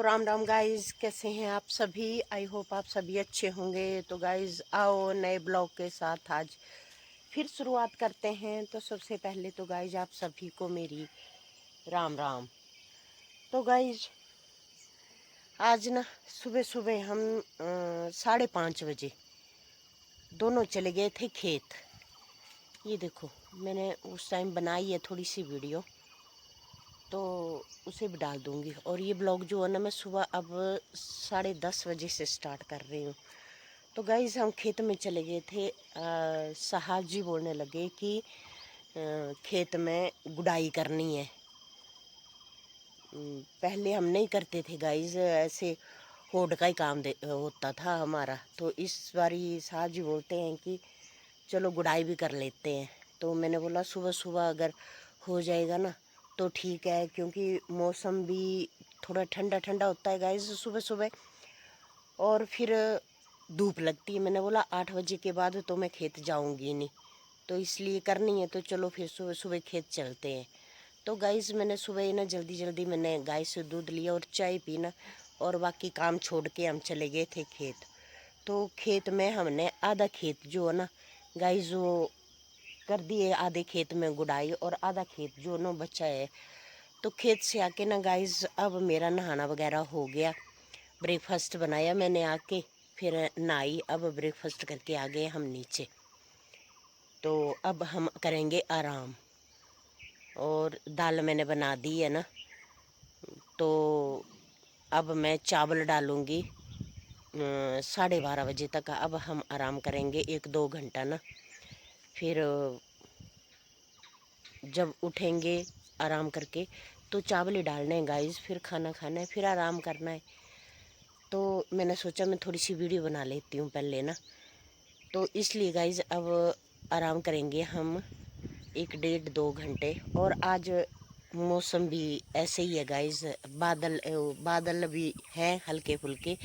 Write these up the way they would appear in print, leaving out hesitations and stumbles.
Ram Ram guys, कैसे हैं आप सभी। आई होप आप सभी अच्छे होंगे। तो गाइस आओ नए ब्लॉग के साथ आज फिर शुरुआत करते हैं। तो सबसे पहले तो गाइस आप सभी को मेरी राम राम। तो गाइस आज ना सुबह सुबह हम 5:30 बजे दोनों चले गए थे खेत। ये देखो मैंने उस टाइम बनाई है थोड़ी सी वीडियो, तो उसे भी डाल दूंगी। और ये ब्लॉग जो है ना मैं सुबह अब 10:30 बजे से स्टार्ट कर रही हूँ। तो गाइज हम खेत में चले गए थे। साहब जी बोलने लगे कि खेत में गुड़ाई करनी है। पहले हम नहीं करते थे गाइज, ऐसे होड़ का ही काम होता था हमारा। तो इस बारी साहब जी बोलते हैं कि चलो गुड़ाई भी कर लेते हैं। तो मैंने बोला सुबह सुबह अगर हो जाएगा ना तो ठीक है, क्योंकि मौसम भी थोड़ा ठंडा ठंडा होता है गाइज सुबह सुबह, और फिर धूप लगती है। मैंने बोला 8 बजे के बाद तो मैं खेत जाऊंगी नहीं, तो इसलिए करनी है। तो चलो फिर सुबह सुबह खेत चलते हैं। तो गाइस मैंने सुबह ही ना जल्दी जल्दी मैंने गाय से दूध लिया और चाय पीना, और बाकी काम छोड़ के हम चले गए थे खेत। तो खेत में हमने आधा खेत जो है ना गाइस वो कर दिए, आधे खेत में गुड़ाई और आधा खेत जो ना बचा है। तो खेत से आके ना गाइस अब मेरा नहाना वगैरह हो गया, ब्रेकफास्ट बनाया मैंने आके, फिर नहाई। अब ब्रेकफास्ट करके आ गए हम नीचे। तो अब हम करेंगे आराम। और दाल मैंने बना दी है ना, तो अब मैं चावल डालूंगी 12:30 बजे तक। अब हम आराम करेंगे 1-2 घंटा ना, फिर जब उठेंगे आराम करके तो चावल ही डालने हैं गाइस, फिर खाना खाना है, फिर आराम करना है। तो मैंने सोचा मैं थोड़ी सी वीडियो बना लेती हूँ पहले ना, तो इसलिए गाइज अब आराम करेंगे हम 1-1.5-2 घंटे। और आज मौसम भी ऐसे ही है गाइज, बादल बादल भी हैं हल्के फुल्के,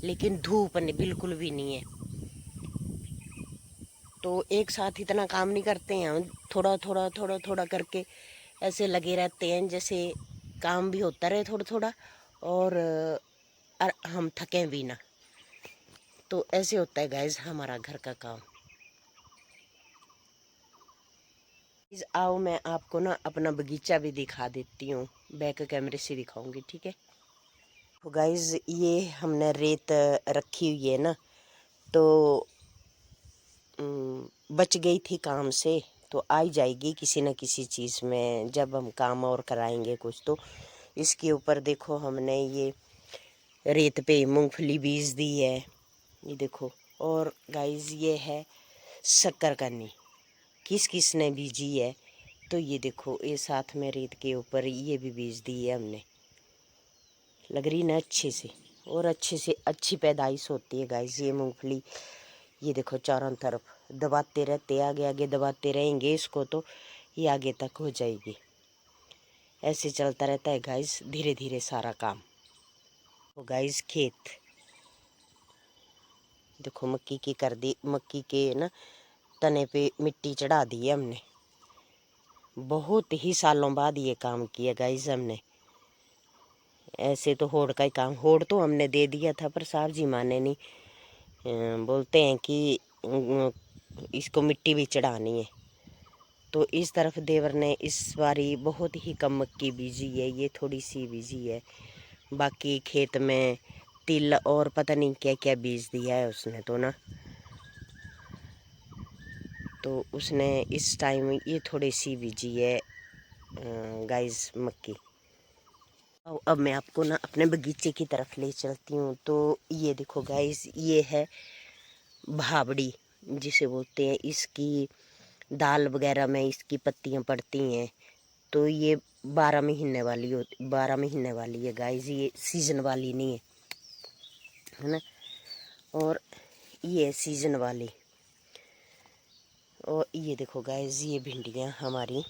लेकिन धूप बिल्कुल भी नहीं है। तो एक साथ इतना काम नहीं करते हैं हम, थोड़ा थोड़ा थोड़ा थोड़ा करके ऐसे लगे रहते हैं, जैसे काम भी होता रहे थोड़ा थोड़ा, और हम थकें भी ना। तो ऐसे होता है गाइज हमारा घर का काम। आओ मैं आपको ना अपना बगीचा भी दिखा देती हूँ, बैक कैमरे से दिखाऊंगी, ठीक है। तो गाइज ये हमने रेत रखी हुई है ना, तो बच गई थी काम से, तो आई जाएगी किसी न किसी चीज़ में जब हम काम और कराएंगे कुछ। तो इसके ऊपर देखो हमने ये रेत पे मूंगफली बीज दी है, ये देखो। और गाइज ये है शक्करकंदी, किस किस ने बीजी है। तो ये देखो ये साथ में रेत के ऊपर ये भी बीज दी है हमने, लग रही ना अच्छे से, और अच्छे से अच्छी पैदाइश होती है गाइस ये मूंगफली। ये देखो चारों तरफ दबाते रहते, आगे आगे दबाते रहेंगे इसको तो ये आगे तक हो जाएगी। ऐसे चलता रहता है गाइस धीरे धीरे सारा काम। तो गाइस खेत देखो मक्की की कर दी, मक्की के ना तने पे मिट्टी चढ़ा दी है हमने। बहुत ही सालों बाद ये काम किया गाइस हमने। ऐसे तो होड़ का ही काम, होड़ तो हमने दे दिया था पर साहब जी माने नहीं, बोलते हैं कि इसको मिट्टी भी चढ़ानी है। तो इस तरफ देवर ने इस बारी बहुत ही कम मक्की बीजी है, ये थोड़ी सी बीजी है। बाकी खेत में तिल और पता नहीं क्या क्या बीज दिया है उसने तो ना, तो उसने इस टाइम ये थोड़ी सी बीजी है गाइस मक्की। अब मैं आपको ना अपने बगीचे की तरफ ले चलती हूँ। तो ये देखो गाइस ये है भाबड़ी जिसे बोलते हैं, इसकी दाल वगैरह में इसकी पत्तियां पड़ती हैं। तो ये 12 महीने वाली होती, 12 महीने वाली है गाइस, ये सीजन वाली नहीं है ना। और ये सीजन वाली। और ये देखो गाइस ये भिंडियाँ हमारी,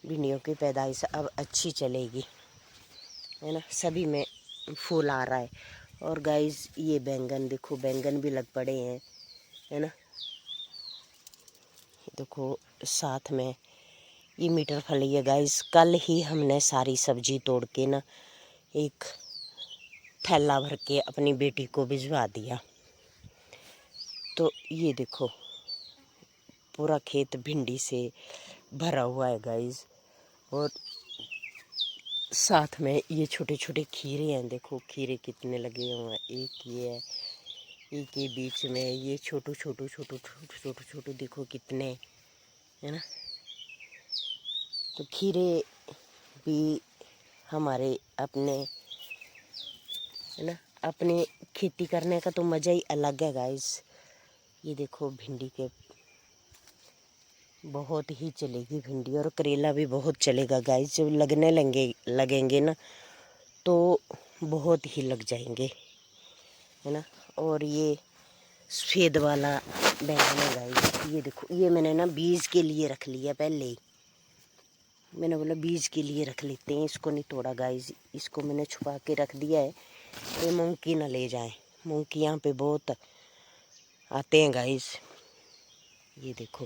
भिंडियों की पैदाइश अब अच्छी चलेगी है ना, सभी में फूल आ रहा है। और गाइस ये बैंगन देखो, बैंगन भी लग पड़े हैं है ना। देखो साथ में ये मीटर फली है गाइस, कल ही हमने सारी सब्जी तोड़ के ना एक थैला भर के अपनी बेटी को भिजवा दिया। तो ये देखो पूरा खेत भिंडी से भरा हुआ है गाइस। और साथ में ये छोटे छोटे खीरे हैं, देखो खीरे कितने लगे हुए हैं। एक ये है, एक के बीच में ये छोटू छोटू छोटू छोटू छोटू छोटू देखो कितने है ना। तो खीरे भी हमारे अपने है ना, अपने खेती करने का तो मज़ा ही अलग है गाइस। ये देखो भिंडी के बहुत ही चलेगी भिंडी, और करेला भी बहुत चलेगा गाइस। जब लगेंगे ना तो बहुत ही लग जाएंगे है ना। और ये सफ़ेद वाला बैंगन है गाइस। ये देखो ये मैंने ना बीज के लिए रख लिया पहले ही। मैंने बोला बीज के लिए रख लेते हैं, इसको नहीं तोड़ा गाइस। इसको मैंने छुपा के रख दिया है तो मंकी ना ले जाए। मंकी यहाँ पे बहुत आते हैं गाइस। ये देखो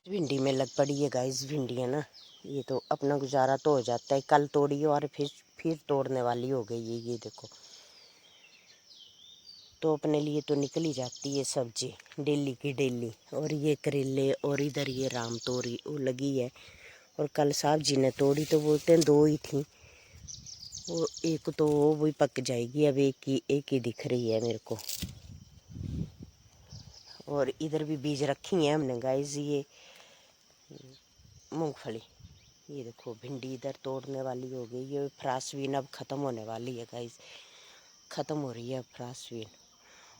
भिंडी में लग पड़ी है गाइस भिंडी है ना। ये तो अपना गुजारा तो हो जाता है। कल तोड़ी और फिर तोड़ने वाली हो गई है। ये देखो तो अपने लिए तो निकल ही जाती है सब्जी डेली की डेली। और ये करेले और इधर ये राम तोरी वो लगी है। और कल साहब जी ने तोड़ी तो बोलते हैं 2 ही थी, वो एक तो वो भी पक जाएगी। अब एक ही दिख रही है मेरे को। और इधर भी बीज रखी हैं हमने गाइस। ये मूंगफली, ये देखो भिंडी इधर तोड़ने वाली हो गई। ये फ्रांसबीन अब ख़त्म होने वाली है गाइस, ख़त्म हो रही है फ्रांसबीन।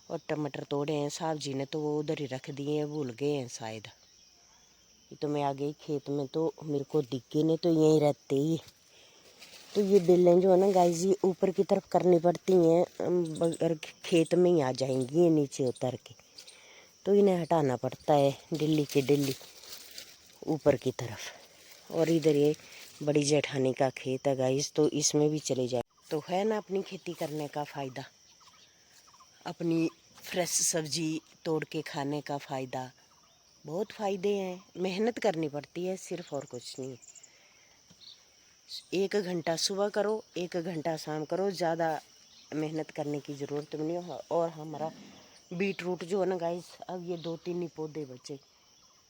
और टमाटर तोड़े हैं साहब जी ने तो वो उधर ही रख दिए हैं, भूल गए हैं शायद। ये तो मैं आ गई खेत में तो मेरे को दिखे नहीं, तो यहीं रहते ही। तो ये बेलें जो है ना गाइस ये ऊपर की तरफ करनी पड़ती हैं, अगर खेत में ही आ जाएंगी ये नीचे उतर के, तो इन्हें हटाना पड़ता है डेली के डेली ऊपर की तरफ। और इधर ये बड़ी जेठानी का खेत है गाइस, तो इसमें भी चले जाए तो है ना अपनी खेती करने का फ़ायदा, अपनी फ्रेश सब्जी तोड़ के खाने का फ़ायदा। बहुत फ़ायदे हैं, मेहनत करनी पड़ती है सिर्फ, और कुछ नहीं। 1 घंटा सुबह करो 1 घंटा शाम करो, ज़्यादा मेहनत करने की ज़रूरत नहीं है। और हमारा बीट रूट जो है ना गाइस, अब ये 2-3 ही पौधे बचे।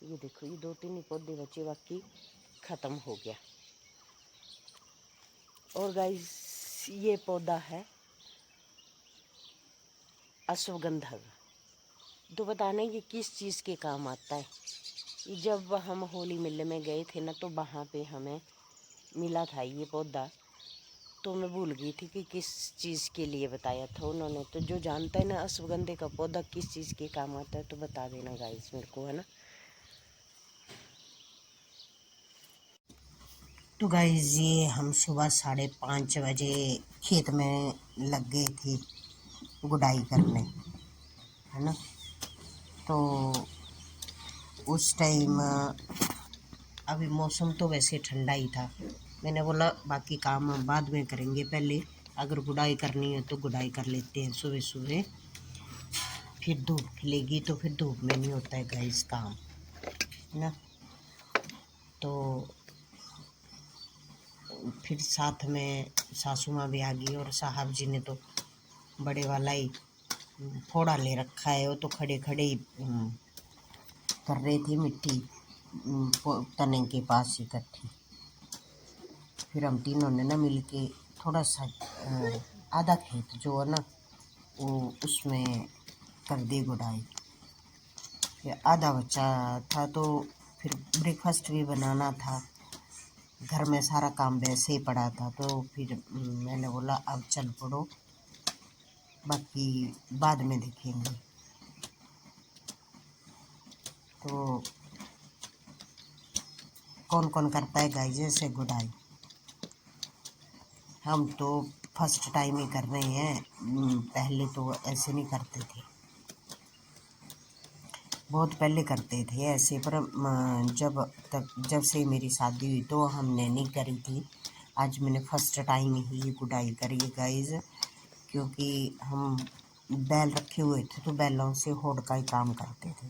ये देखो ये 2-3 ही पौधे बचे, बाकी ख़त्म हो गया। और गाइस ये पौधा है अश्वगंधा का। तो बताना ये किस चीज़ के काम आता है। जब हम होली मेले में गए थे ना तो वहाँ पे हमें मिला था ये पौधा, तो मैं भूल गई थी कि किस चीज़ के लिए बताया था उन्होंने। तो जो जानता है ना अश्वगंधे का पौधा किस चीज़ के काम आता है तो बता देना गाइस मेरे को, है ना। तो गाइस ये हम सुबह 5:30 बजे खेत में लग गए थे गुडाई करने, है ना। तो उस टाइम अभी मौसम तो वैसे ठंडा ही था। मैंने बोला बाकी काम हम बाद में करेंगे, पहले अगर गुडाई करनी है तो गुडाई कर लेते हैं सुबह सुबह, फिर धूप खिलेगी तो फिर धूप में नहीं होता है गाइस काम, है ना। तो फिर साथ में सासू माँ भी आ गई, और साहब जी ने तो बड़े वाला ही फोड़ा ले रखा है। वो तो खड़े खड़े ही कर रहे थे मिट्टी तने के पास इकट्ठी। फिर हम तीनों ने ना मिल के थोड़ा सा आधा खेत जो है ना वो उसमें कर दी गुडाई। फिर आधा बचा था तो फिर ब्रेकफास्ट भी बनाना था, घर में सारा काम वैसे ही पड़ा था। तो फिर मैंने बोला अब चल पड़ो, बाकी बाद में देखेंगे। तो कौन कौन करता है गाइस ऐसे गुडाई, हम तो फर्स्ट टाइम ही कर रहे हैं। पहले तो ऐसे नहीं करते थे, बहुत पहले करते थे ऐसे, पर जब से मेरी शादी हुई तो हमने नहीं करी थी। आज मैंने फर्स्ट टाइम ही गुडाई करी है गाइस, क्योंकि हम बैल रखे हुए थे तो बैलों से होड़ का ही काम करते थे।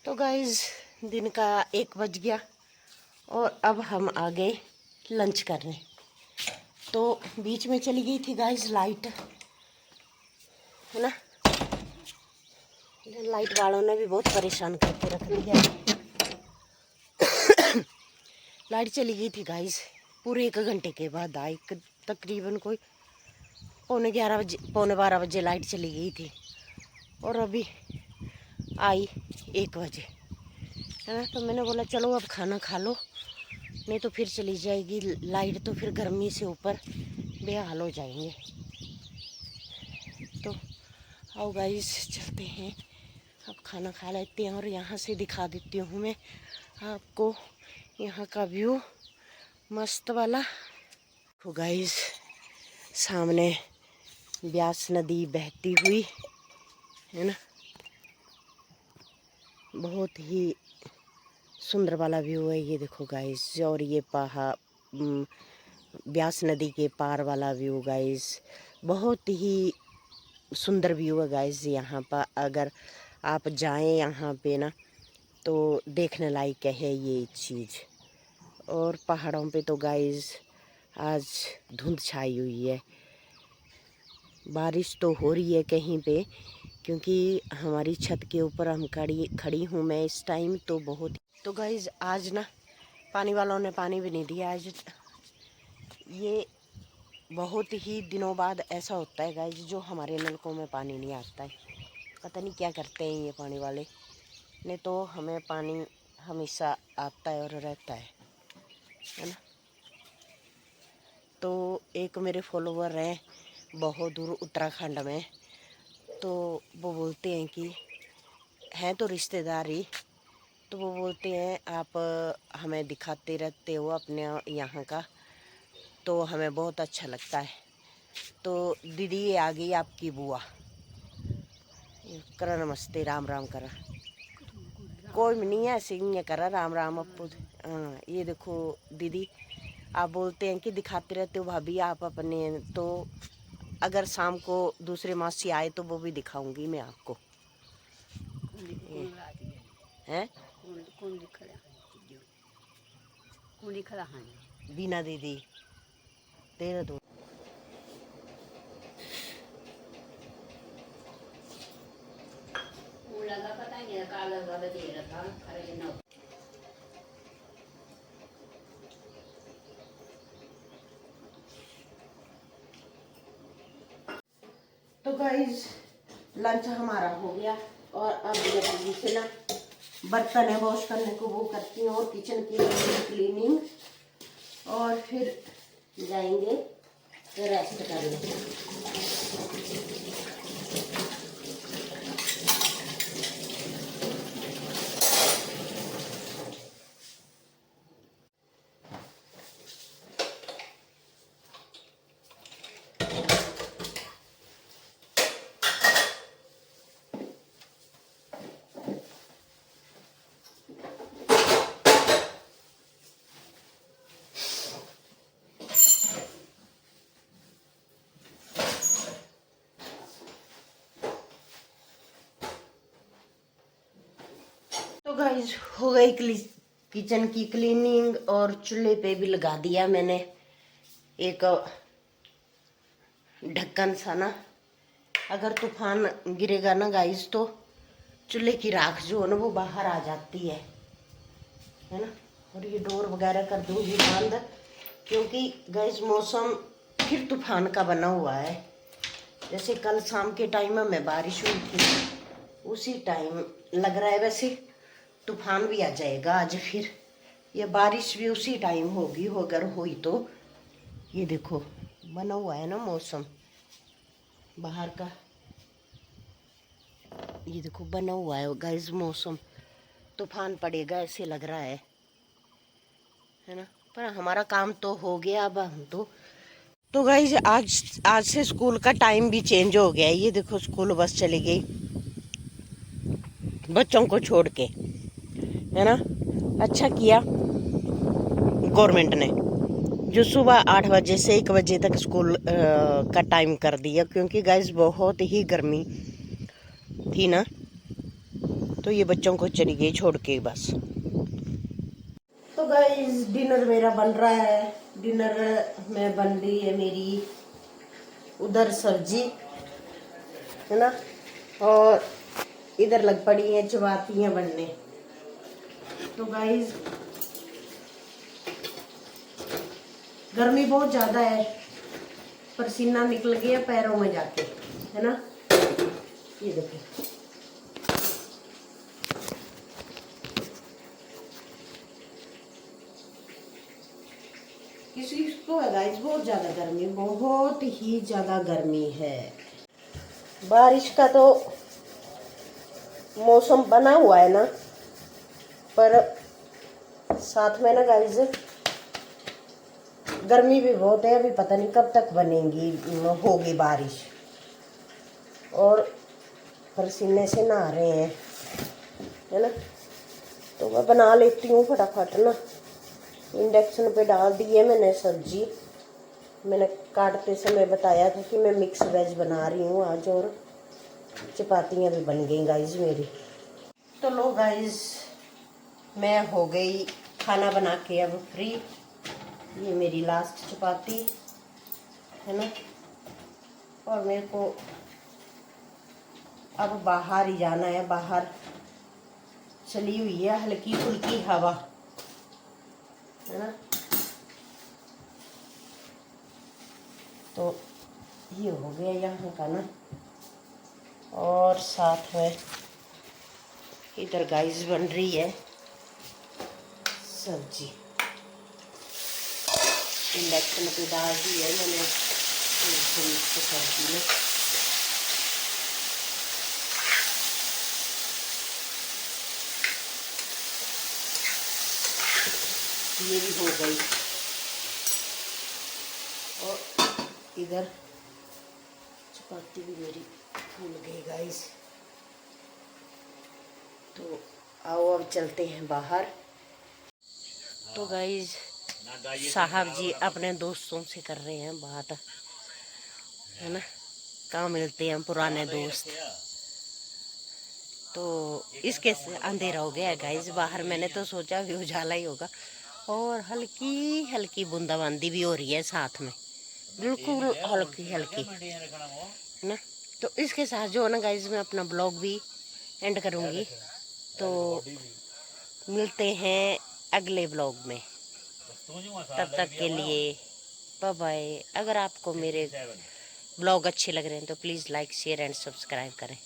तो गाइस दिन का 1 बज गया और अब हम आ गए लंच करने। तो बीच में चली गई थी गाइस लाइट, है ना। लाइट वालों ने भी बहुत परेशान करके रख दिया। लाइट चली गई थी गाइस, पूरे 1 घंटे के बाद आई। तकरीबन कोई पौने 12 बजे लाइट चली गई थी और अभी आई 1 बजे, है ना। तो मैंने बोला चलो अब खाना खा लो, नहीं तो फिर चली जाएगी लाइट, तो फिर गर्मी से ऊपर बेहाल हो जाएंगे। तो आओ गाइस चलते हैं, अब खाना खा लेते हैं और यहाँ से दिखा देती हूँ मैं आपको यहाँ का व्यू मस्त वाला। तो गाइस सामने ब्यास नदी बहती हुई, है ना। बहुत ही सुंदर वाला व्यू है ये, देखो गाइस। और ये ब्यास नदी के पार वाला व्यू गाइस, बहुत ही सुंदर व्यू है गाइस यहाँ पर। अगर आप जाएं यहाँ पे ना तो देखने लायक है ये चीज़। और पहाड़ों पे तो गाइस आज धुंध छाई हुई है, बारिश तो हो रही है कहीं पे, क्योंकि हमारी छत के ऊपर हम खड़ी हूँ मैं इस टाइम। तो बहुत, तो गाइस आज ना पानी वालों ने पानी भी नहीं दिया आज। ये बहुत ही दिनों बाद ऐसा होता है गाइस, जो हमारे नलकों में पानी नहीं आता है। पता नहीं क्या करते हैं ये पानी वाले, नहीं तो हमें पानी हमेशा आता है और रहता है ना। तो एक मेरे फॉलोवर हैं बहुत दूर उत्तराखंड में, तो वो बोलते हैं कि हैं तो रिश्तेदारी, तो वो बोलते हैं आप हमें दिखाते रहते हो अपने यहाँ का, तो हमें बहुत अच्छा लगता है। तो दीदी ये आ गई आपकी बुआ, करा नमस्ते, राम राम करा। कोई नहीं है, ऐसे ही करा राम राम अपू। हाँ ये देखो दीदी, आप बोलते हैं कि दिखाते रहते हो भाभी आप अपने, तो अगर शाम को दूसरे मासी आए तो वो भी दिखाऊंगी मैं आपको। हैं बीना दीदी तेरा दो। तो गाइस लंच हमारा हो गया और अब जल्दी से ना बर्तन है वॉश करने को वो करती हूँ और किचन की क्लीनिंग, और फिर जाएंगे रेस्ट करने। तो गाइस हो गई किचन की क्लीनिंग और चूल्हे पे भी लगा दिया मैंने एक ढक्कन सा ना। अगर तूफान गिरेगा ना गाइस तो चूल्हे की राख जो है ना वो बाहर आ जाती है ना। और ये डोर वगैरह कर दूंगी बंद, क्योंकि गाइस मौसम फिर तूफान का बना हुआ है। जैसे कल शाम के टाइम में बारिश हुई थी, उसी टाइम लग रहा है वैसे तूफान भी आ जाएगा आज फिर, ये बारिश भी उसी टाइम होगी अगर हुई तो। ये देखो बना हुआ है ना मौसम बाहर का, ये देखो बना हुआ है गाइस मौसम, तूफान पड़ेगा ऐसे लग रहा है ना। पर हमारा काम तो हो गया अब हम तो गाइस आज से स्कूल का टाइम भी चेंज हो गया है। ये देखो स्कूल बस चली गई बच्चों को छोड़ के, है ना। अच्छा किया गवर्नमेंट ने जो सुबह 8 बजे से 1 बजे तक स्कूल का टाइम कर दिया, क्योंकि गाइस बहुत ही गर्मी थी ना। तो ये बच्चों को चली गई छोड़ के बस। तो गाइस डिनर मेरा बन रहा है। डिनर में बन रही है मेरी उधर सब्जी है ना, और इधर लग पड़ी है चपातियाँ बनने। तो गाइस गर्मी बहुत ज़्यादा है, पसीना निकल गया पैरों में जाके, है ना। ये देखो किसको है गाइस, बहुत ज़्यादा गर्मी, बहुत ही ज़्यादा गर्मी है। बारिश का तो मौसम बना हुआ है ना, पर साथ में ना गाइस गर्मी भी बहुत है। अभी पता नहीं कब तक बनेगी होगी बारिश, और पसीने से नहा रहे हैं, है ना। तो मैं बना लेती हूँ फटाफट ना। इंडक्शन पे डाल दी है मैंने सब्जी। मैंने काटते समय बताया था कि मैं मिक्स वेज बना रही हूँ आज, और चपातियाँ भी बन गई गाइस मेरी। तो लो गाइस मैं हो गई खाना बना के अब फ्री। ये मेरी लास्ट चपाती है ना, और मेरे को अब बाहर ही जाना है। बाहर चली हुई है हल्की फुल्की हवा, है ना। तो ये हो गया यहाँ का ना, और साथ में इधर गाइस बन रही है सब्जी। इंडक्शन पे डाल दी है मैंने सब्जी में। ये भी हो गई, और इधर चपाती भी मेरी फूल गई गाइस। तो आओ अब चलते हैं बाहर। तो गाइस साहब जी अपने दोस्तों से कर रहे हैं बात, है ना। कहाँ मिलते हैं पुराने दोस्त। तो इसके अंधेरा हो गया है गाइस बाहर। मैंने तो सोचा कि उजाला ही होगा, और हल्की हल्की बूंदाबांदी भी हो रही है साथ में, बिल्कुल हल्की हल्की, है ना। तो इसके साथ जो है ना गाइस मैं अपना ब्लॉग भी एंड करूँगी। तो मिलते हैं अगले ब्लॉग में, तब तक के लिए बाय बाय। अगर आपको मेरे ब्लॉग अच्छे लग रहे हैं तो please like share and subscribe करें।